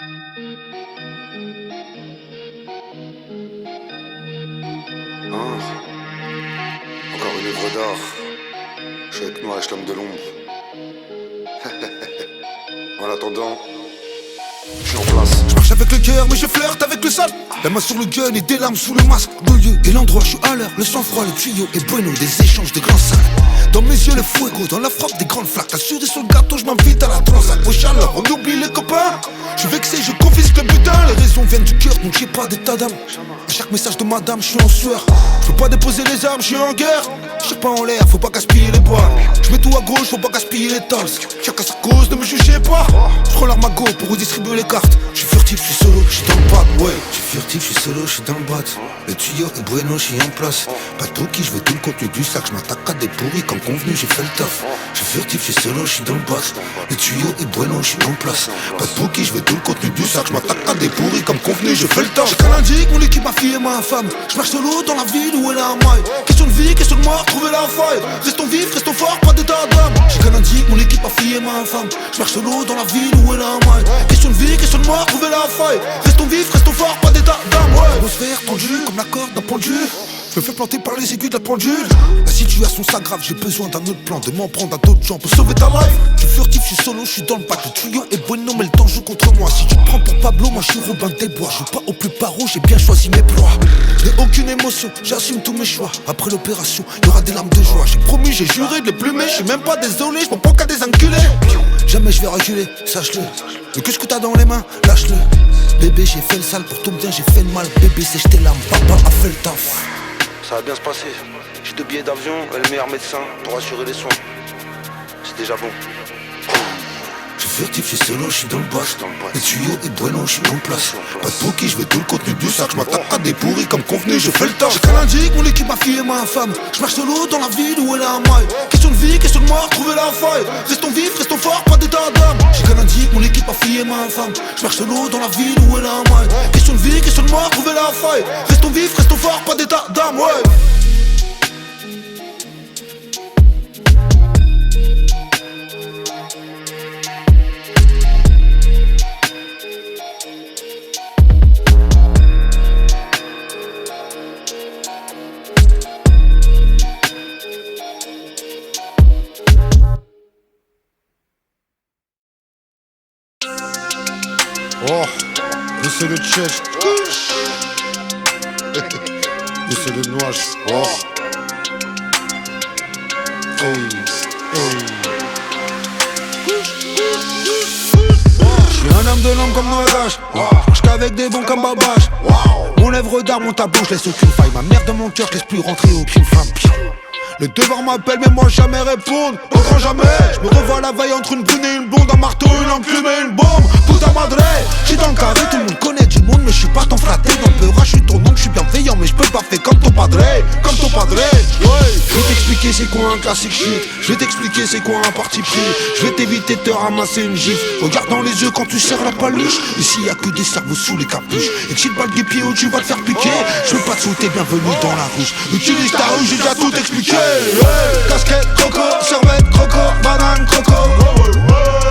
Encore une œuvre d'art. Je suis avec Noach, l'homme de l'ombre. En attendant, je suis en place. Je marche avec le cœur mais je flirte avec le sale. La main sur le gun et des larmes sous le masque. Le lieu et l'endroit, je suis à l'heure. Le sang-froid, le tuyau et bueno, des échanges de grands salles. Dans mes yeux le fuego, dans la frappe des grandes flaques. La souris sur le gâteau, je m'invite à la transac. Au chaleur, on oublie les copains. Je suis vexé, je confisque le butin. Les raisons viennent du cœur, donc j'ai pas d'état d'âme. À chaque message de madame, je suis en sueur. Je peux pas déposer les armes, je suis en guerre. Je tire pas en l'air, faut pas gaspiller les balles. Je mets tout à gauche, faut pas gaspiller les tals. Chacun sa cause, ne me jugez pas. Je prends l'arme à go pour redistribuer les cartes. Je suis furtif, je suis solo, je suis dans le bat. Ouais, je suis furtif, je suis solo, je suis dans le bat. Le tuyau est bueno, je suis en place. Pas de qui, je veux tout le contenu du sac. Je m'attaque à des pourris comme convenu, j'ai fait le taf. Je suis furtif, je suis solo, je suis dans le bat. Le tuyau est bueno, je suis en place. Pas de qui, je veux tout le contenu du sac. Je m'attaque à des pourris comme convenu, je fais le taf. J'ai qu'un indique, mon équipe, ma fille et ma femme. Je marche solo dans la ville où elle a un maille. Question de vie, question de mort, trouver la faille. Restons vifs, restons forts, pas d'état d'âme. J'ai qu'un indique, mon équipe, ma fille et ma femme. Je marche solo dans la ville où elle a un maille. Question de vie, question de mort, trouver la faille. Restons vifs, restons forts, pas d'état d'âme. Ouais, atmosphère tendue comme la corde d'un pendule. Je me fais planter par les aiguilles de la pendule. La situation s'aggrave, j'ai besoin d'un autre plan. De m'en prendre à d'autres gens pour sauver ta life. Je suis furtif, je suis solo, je suis dans le bac. Le tuyau est bueno mais le temps joue contre moi. Si tu te prends pour Pablo, moi je suis Robin des Bois. Je joue pas au plus paro, j'ai bien choisi mes ploies. Je n'ai aucune émotion, j'assume tous mes choix. Après l'opération, il y aura des larmes de joie. J'ai promis, j'ai juré de les plumer. Je suis même pas désolé, je m'en prends qu'à des enculés. Jamais je vais reculer, sache-le. Mais qu'est-ce que t'as dans les mains, lâche-le. Bébé, j'ai fait le sale pour ton bien, j'ai fait le mal. Bébé, sèche tes larmes, papa a fait le taf. Ça va bien se passer. J'ai 2 billets d'avion et le meilleur médecin pour assurer les soins. C'est déjà bon. Je suis furtif, je suis solo, je suis dans le boss. Le tuyau est bueno, je suis en place. Pas de pour qui, je veux tout le contenu du sac. Je m'attaque à des pourris comme convenu, je fais le taf. J'ai qu'un indique, mon équipe, ma fille et ma femme. Je marche solo dans la ville où elle a un maille. Question de vie, question de mort, trouver la faille. Restons vifs, restons forts, pas d'état d'âme. J'ai qu'un indique, mon équipe, ma fille et ma femme. Je marche solo dans la ville où elle a un maille. Question de vie, question de mort, trouver la faille. Restons vifs, restons forts, pas d'état d'âme, ouais. Oh, c'est le chest. C'est le Noach. Oh. Hey, hey. Je suis un homme de l'ombre comme Noagash. J'suis qu'avec des bons comme Babache. Mon œuvre d'art, mon tableau, je laisse aucune faille. Ma mère de mon cœur, je laisse plus rentrer aucune femme. Le devoir m'appelle mais moi jamais répondre. Au grand jamais. Je me revois la veille entre une brune et une blonde. Un marteau, une enclume et une bombe. Puta madre. J'suis dans le carré, tout le monde connaît du monde. Mais j'suis pas ton fraté. Dans le peur, j'suis ton oncle, j'suis bienveillant. Mais j'peux pas faire comme ton padre. Comme ton padre. Ouais. Je vais t'expliquer c'est quoi un classique shit. Je vais t'expliquer c'est quoi un parti pris. Je vais t'éviter de te ramasser une gifle. Regarde dans les yeux quand tu serres la paluche. Ici y'a que des cerveaux sous les capuches. Et que si le balle du pied où tu vas te faire piquer. Je veux pas te souhaiter bienvenue dans la rouge. Utilise ta rue, j'ai déjà tout expliqué. Casquette, croco, serviette, croco, banane, croco.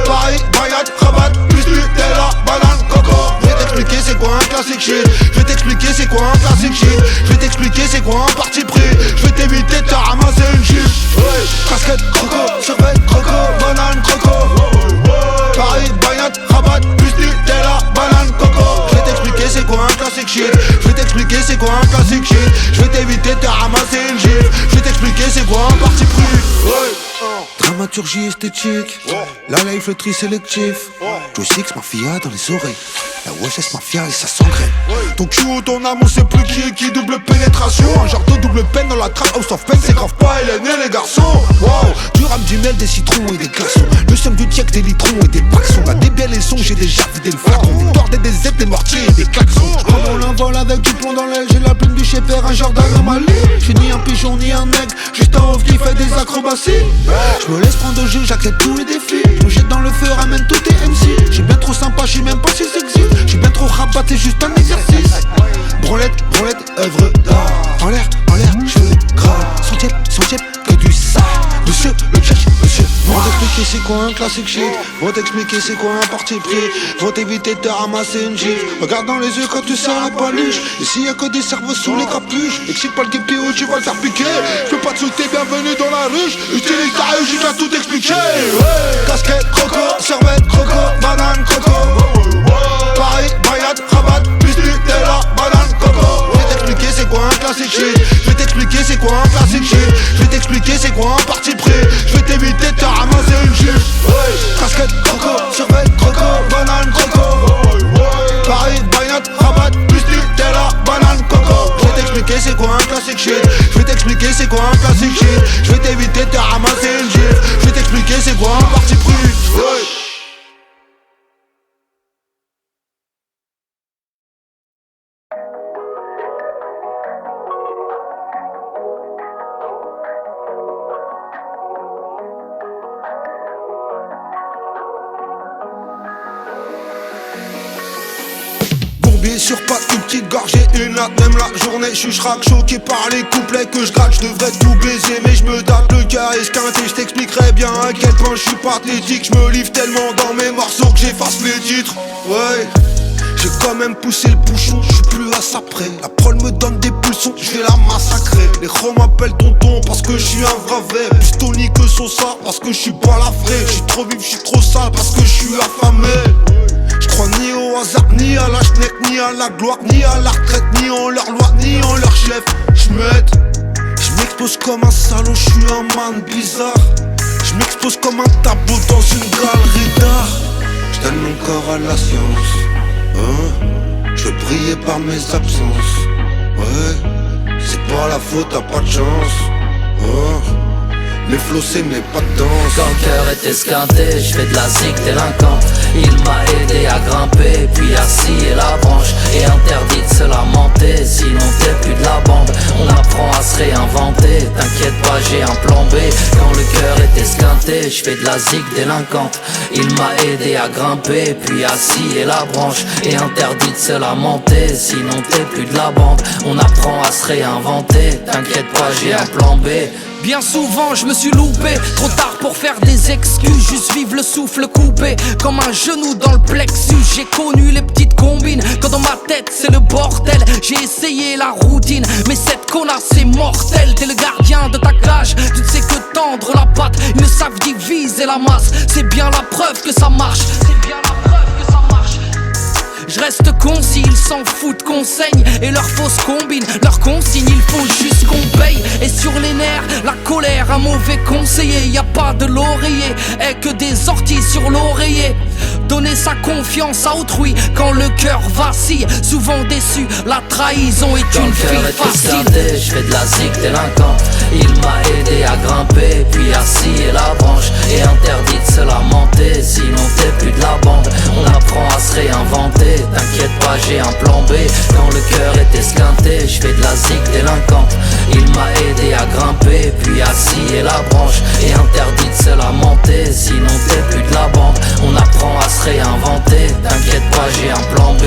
Paris, bayat, rabat, plus Nutella, banane, coco. Je vais t'expliquer c'est quoi un classique shit. Je vais t'expliquer c'est quoi un classique shit. Je vais t'expliquer c'est quoi un parti pris. Je vais t'éviter de te ramasser une gifle. Casquette, croco, serviette, croco, banane, croco. Paris, bayat, rabat, plus Nutella, banane, coco. Je vais t'expliquer c'est quoi un classique shit. Je vais t'expliquer c'est quoi un classique shit. Je vais t'éviter de te ramasser une gifle. Je vais t'expliquer c'est quoi un parti pris. Dramaturgie esthétique, la life le tri sélectif. Joe Six mafia dans les oreilles. La OSS mafia et ça s'engraine. Ton cul ou ton âme on sait plus qui double pénétration. Un genre de double peine dans la trap house of pain. C'est grave pas Hélène et les garçons. Wow. Du rame, du miel, des citrons et des glaçons. Le seum du tiek, des litrons et des paxons. La débiaison, j'ai déjà vidé le flacon. Des tordés, des aides, des mortiers et des klaxons. J'prends mon envol avec du plomb dans l'aile. J'ai la plume du shepherd, un genre d'anomalie. J'suis ni un pigeon ni un aigle. Juste un ouf qui fait des acrobaties. J'me laisse prendre au jeu, j'accepte tous les défis. J'me jette dans le feu, ramène tous tes MC. J'suis bien trop sympa, j'suis même pas si sexy. J'suis bien trop rabat, c'est juste un exercice. Branlette, œuvre d'art. En l'air, cheveux gras. Sans tiep, que du sale. Monsieur le check, monsieur. Pour t'expliquer c'est quoi un classique shit. Vont t'expliquer c'est quoi un parti pris. Vont t'éviter de te ramasser une gifle. Regarde dans les yeux quand tu sors la paluche. Et s'il y a que des cerveaux sous les capuches, excite pas le guépé ou tu vas le faire piquer. Je peux pas te souhaiter bienvenue dans la ruche. Utilise ta rue, je viens tout expliquer. Casquette, croco, serviette, croco, banane, coco. Paris, Bayat, Rabat, plus Nutella, banane, coco. Je vais t'expliquer c'est quoi un classique shit. Je vais t'expliquer c'est quoi un classique shit. Je vais t'expliquer c'est quoi un parti pris. Je vais t'éviter de te ramasser une gifle. Casquette, croco, serviette, croco, banane, coco. Paris, Bayat, Rabat, plus Nutella, banane, coco. Je vais t'expliquer c'est quoi un classique shit. Je vais t'expliquer c'est quoi un classique shit. Je vais t'éviter de te ramasser une gifle. Je vais t'expliquer c'est quoi un parti pris. Sur pas une petite gorgée, une latte, même la journée, je suis choqué par les couplets que je gratte, je devrais tout baiser, mais je me tape le cœur esquinté, je t'expliquerai bien à quel point je suis pathétique, je me livre tellement dans mes morceaux que j'efface les titres. Ouais, j'ai quand même poussé le bouchon, je suis plus à ça près. La prod me donne des pulsions, je vais la massacrer. Les gros m'appellent tonton parce que je suis un vrai vrai. Plus Tony que Sosa parce que je suis pas la vraie. Je suis trop vif, je suis trop sale parce que je suis affamé. Je crois ni au hasard, ni à la schneck, ni à la gloire, ni à la retraite, ni en leur loi, ni en leur chef. Je m'expose comme un salaud, je suis un man bizarre. Je m'expose comme un tableau dans une galerie d'art. Je donne mon corps à la science, hein? Je veux briller par mes absences. Ouais, c'est pas la faute, t'as pas de chance, hein? Les flots c'est mes pas de danse. Quand le cœur est esquinté, je fais de la zig délinquant. Il m'a aidé à grimper, puis à scier la branche. Et interdit de se lamenter, sinon t'es plus de la bande. On apprend à se réinventer, t'inquiète pas j'ai un plan B. Quand le cœur est esquinté, je fais de la zig délinquante. Il m'a aidé à grimper, puis à scier la branche. Et interdit de se lamenter, sinon t'es plus de la bande. On apprend à se réinventer, t'inquiète pas j'ai un plan B. Bien souvent je me suis loupé, trop tard pour faire des excuses, juste vivre le souffle coupé, comme un genou dans le plexus. J'ai connu les petites combines, quand dans ma tête c'est le bordel. J'ai essayé la routine, mais cette connasse est mortelle. T'es le gardien de ta cage, tu ne sais que tendre la patte. Ils ne savent diviser la masse, c'est bien la preuve que ça marche. C'est bien la preuve que ça marche. Je reste concis, ils s'en foutent qu'on saigne et leurs fausses combines, leurs consignes, il faut juste qu'on paye. Et sur les nerfs, la colère, un mauvais conseiller. Y a pas de laurier, et que des orties sur l'oreiller. Donner sa confiance à autrui quand le cœur vacille. Souvent déçu, la trahison est quand une fille facile. Je fais de la zig délinquant. Il m'a aidé à grimper, puis à scier la branche. Et interdit de se lamenter, sinon t'es plus de la bande. On apprend à se réinventer, t'inquiète pas j'ai un plan B. Quand le cœur est esquinté, je fais de la zig délinquante. Il m'a aidé à grimper, puis à scier la branche. Et interdit de se lamenter, sinon t'es plus de la bande. On apprend à se réinventer, t'inquiète pas j'ai un plan B.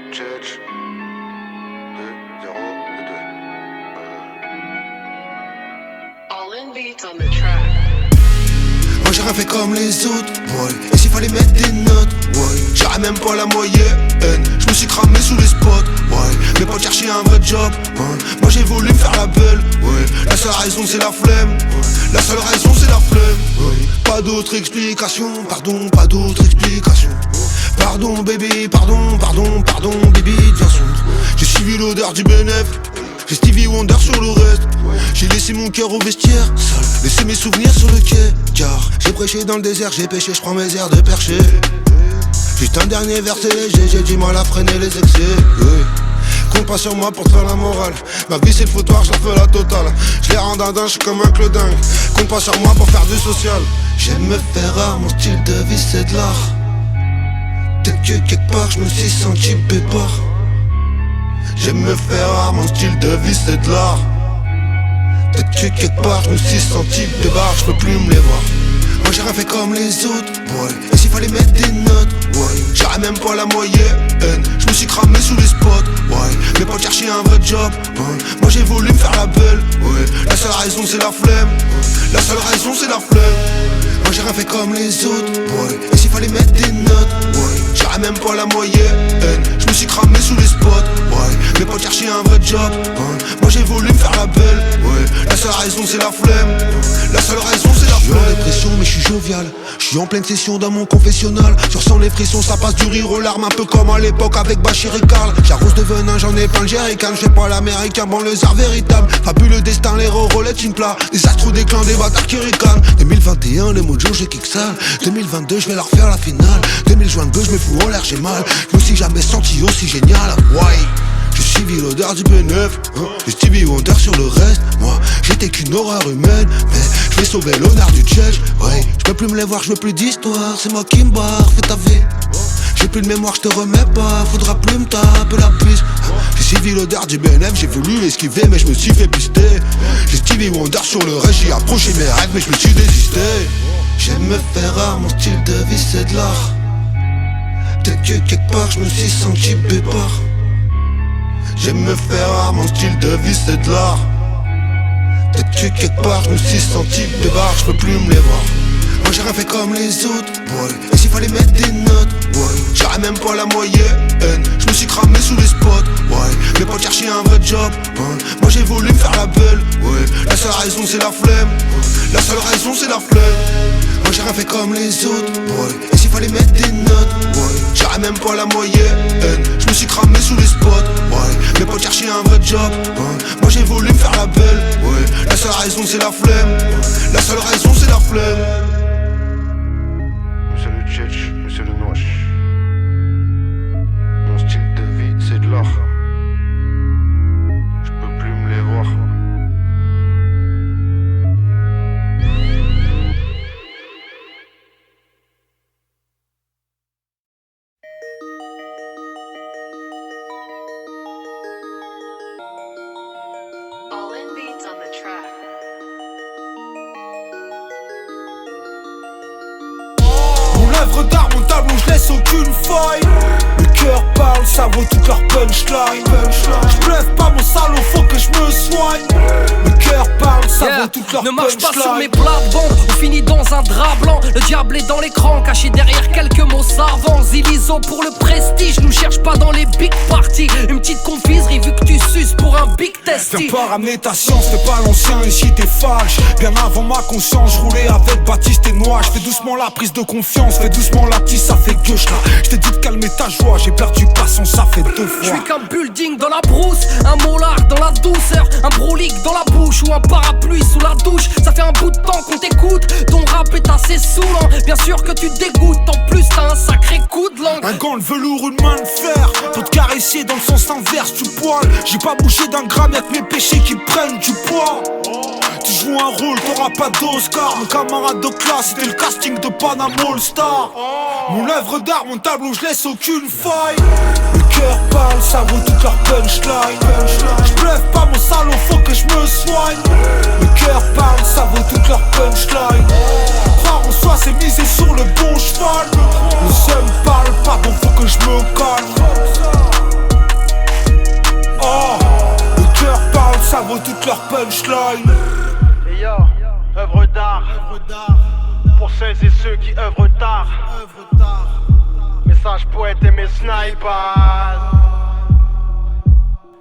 Church 2-0-2. All in beats on the track. Moi j'ai rien fait comme les autres, ouais. Et s'il fallait mettre des notes, ouais. J'aurais même pas la moyenne. Je me suis cramé sous les spots, ouais. Mais pas chercher un vrai job, ouais. Moi j'ai voulu me faire la belle, ouais. La seule raison c'est la flemme, ouais. La seule raison c'est la flemme, ouais. Pas d'autre explication, pardon, pas d'autre explication. Pardon baby, pardon, baby, viens son. J'ai suivi l'odeur du bénéf. J'ai Stevie Wonder sur le reste. J'ai laissé mon cœur au vestiaire, seul. Laissé mes souvenirs sur le quai. Car j'ai prêché dans le désert, j'ai pêché, je prends mes airs de perché. Juste un dernier verset léger, j'ai du mal à freiner les excès, yeah. Compte pas sur moi pour te faire la morale. Ma vie c'est le foutoir, j'en fais la totale. Je les rends dindin, je suis comme un clodingue. Compte pas sur moi pour faire du social. J'aime me faire rare, mon style de vie c'est de l'art. Peut-être que quelque part je me suis senti pépard. J'aime me faire rare, mon style de vie c'est de l'art. Peut-être que quelque part je me suis senti de barre, je peux plus me les voir. Moi j'ai rien fait comme les autres, boy. Et s'il fallait mettre des notes, boy, j'aurais même pas la moyenne. Je me suis cramé sous les spots, boy. Mais pas chercher un vrai job, boy. Moi j'ai voulu me faire la belle, ouais. La seule raison c'est la flemme, la seule raison c'est la flemme. Moi j'ai rien fait comme les autres, boy. Et s'il fallait mettre des notes, boy, j'aurais même pas la moyenne. Je me suis cramé sous les spots, boy. Mais pas chercher un vrai job, boy. Moi j'ai voulu me faire la belle, ouais. La seule raison c'est la flemme, la seule raison c'est la flemme. Je suis en dépression mais je suis jovial. Je suis en pleine session dans mon confessionnal. Je ressens les frissons, ça passe du rire aux larmes. Un peu comme à l'époque avec Bachir et Karl. J'arrose de venin, j'en ai plein le jerrycan. Je fais pas l'américain, bon le zar véritable. Fabuleux destin, les rolettes in plat. Des astres des clans, des bâtards qui ricanent. 2021, les mojo j'ai kick sale. 2022, je vais la refaire la finale. 2022, je me fous en l'air, j'ai mal. Je me suis jamais senti aussi génial. Ouais. Je suis l'odeur du B9, je Stevie Wonder sur le reste. Moi, j'étais qu'une horreur humaine, mais je vais sauver l'honneur du tchèche. Ouais, je peux plus me les voir, je veux plus d'histoire. C'est moi qui me barre, fais ta vie. J'ai plus de mémoire, je te remets pas. Faudra plus me taper la piste. J'ai suivi l'odeur du BNF, j'ai voulu esquiver, mais je me suis fait pister. J'ai Stevie Wonder sur le reste, j'ai approché mes rêves, mais je me suis désisté. J'aime me faire rare, mon style de vie c'est de l'art. Peut-être que quelque part je me suis senti pépard. J'aime me faire rare, mon style de vie c'est de l'art. Peut-être que quelque part je me suis senti de barre, je peux plus me les voir. Moi j'ai rien fait comme les autres, boy. Et s'il fallait mettre des notes, boy, j'aurais même pas la moyenne. Je me suis cramé sous les spots, ouais. Mais pas chercher un vrai job, boy. Moi j'ai voulu me faire la belle, ouais. La seule raison c'est la flemme, la seule raison c'est la flemme. Moi j'ai rien fait comme les autres, boy. Et s'il fallait mettre des notes, boy, j'aurais même pas la moyenne. Je me suis cramé sous les spots, ouais. Mais pas chercher un vrai job, boy. Moi j'ai voulu me faire la belle, ouais. La seule raison c'est la flemme, la seule raison c'est la flemme. Monsieur le Tchetch, monsieur le Noach. Mon style de vie c'est de l'art. Je peux plus me les voir. All in beats on the track. Mon œuvre d'art, mon tableau, je laisse aucune faille. Le cœur parle, ça vaut toute leur punchline. Je bluffe pas mon salaud, faut que je me soigne. Le cœur parle, ça vaut toute leur punchline. Ne marche pas sur mes plates-bandes, on finit dans un drap blanc. Le diable est dans l'écran, caché derrière quelques mots savants. Zilizo pour le prestige, nous cherche pas dans les big parties. Une petite confiserie vu que tu suces pour un big testy. Viens pas ramener ta science, t'es pas l'ancien, ici t'es falche. Bien avant ma conscience, je roulais avec Baptiste et Noix. Je fais doucement la prise de confiance, fais doucement la petite, ça fait gauche là. Je t'ai dit de calmer ta joie, j'ai perdu patience, ça fait 2 fois. Je suis qu'un building dans la brousse, un molar dans la douceur, un brolique dans la bouche ou un parapluie sous la douche. Ça fait un bout de temps qu'on t'écoute, ton rap est assez saoulant. Bien sûr que tu dégoûtes, en plus t'as un sacré coup de langue. Un gant de velours, une main de fer, pour te caresser dans le sens inverse du poil. J'ai pas bougé d'un gramme, y'a que mes péchés qui prennent du poids. Tu joues un rôle, t'auras pas d'Oscar. Mon camarade de classe, c'était le casting de Panama All Star. Mon œuvre d'art, mon tableau, je laisse aucune faille. Le cœur parle, ça vaut toute leur punchline. Je bluffe pas mon salaud, faut que je me soigne. Le cœur parle, ça vaut toute leur punchline. Croire en soi, c'est miser sur le bon cheval. Le seum parle pas, donc faut que je me calme. Oh, le cœur parle, ça vaut toute leur punchline. Et yo, œuvre d'art, pour celles et ceux qui œuvrent tard. Message poète et mes snipers.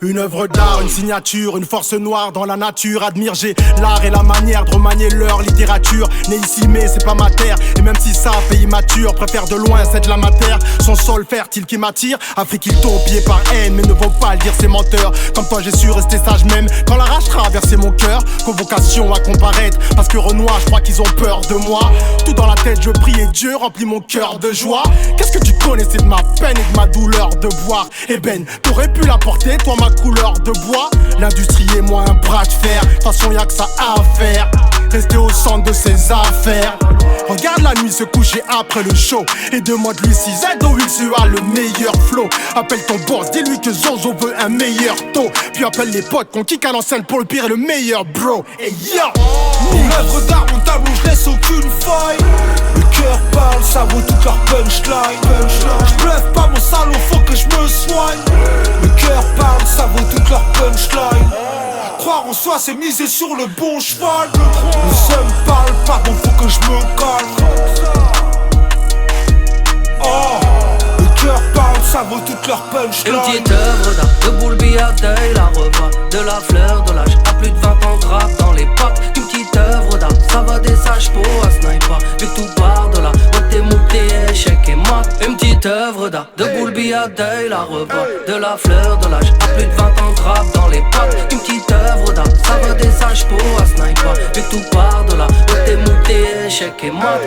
Une œuvre d'art, une signature, une force noire dans la nature. Admire, j'ai l'art et la manière de remanier leur littérature. Né ici mais c'est pas ma terre, et même si ça pays mature, préfère de loin c'est de la matière. Son sol fertile qui m'attire, Afrique il tombe pied par haine, mais ne vaut pas le dire c'est menteur. Comme toi j'ai su rester sage même quand la rage traversait mon cœur. Convocation à comparaître, parce que Renoir je crois qu'ils ont peur de moi. Tout dans la tête je prie et Dieu remplit mon cœur de joie. Qu'est-ce que tu connaissais de ma peine et de ma douleur de boire? Eh ben, t'aurais pu la porter toi ma couleur de bois. L'industrie et moi un bras de fer, de toute façon y'a que ça à faire. rester au centre de ses affaires. Regarde la nuit se coucher après le show et demande-lui si ZOX a le meilleur flow. Appelle ton boss, dis-lui que Zozo veut un meilleur taux. Puis appelle les potes qu'on kick à l'ancienne pour le pire et le meilleur bro. Et yo! Mon œuvre d'art, mon tableau, je laisse aucune faille. Le cœur parle, ça vaut toute leur punchline. J'bluffe pas mon salaud, faut que je me soigne. Le cœur parle, ça vaut toute leur punchline. Croire en soi, c'est miser sur le bon cheval. Le seum parle, pardon, faut que je me calme. Oh, le cœur parle, ça vaut toute leur punchline. Une petite œuvre d'art, de Boulby à deuil, la revoit. De la fleur de l'âge, à plus de 20 ans de rap dans les pattes. Une petite œuvre d'art, ça va des sages pour à sniper. Vu que tout part de là, on t'es monté, échec et mat. Une petite œuvre d'art, de Boulby à deuil, la revoit. De la fleur de l'âge, à plus de 20 ans de rap dans les pattes. Une petite œuvre d'art, ça va des sages pour à sniper. Vu que tout part de là, on t'es monté, échec et mat.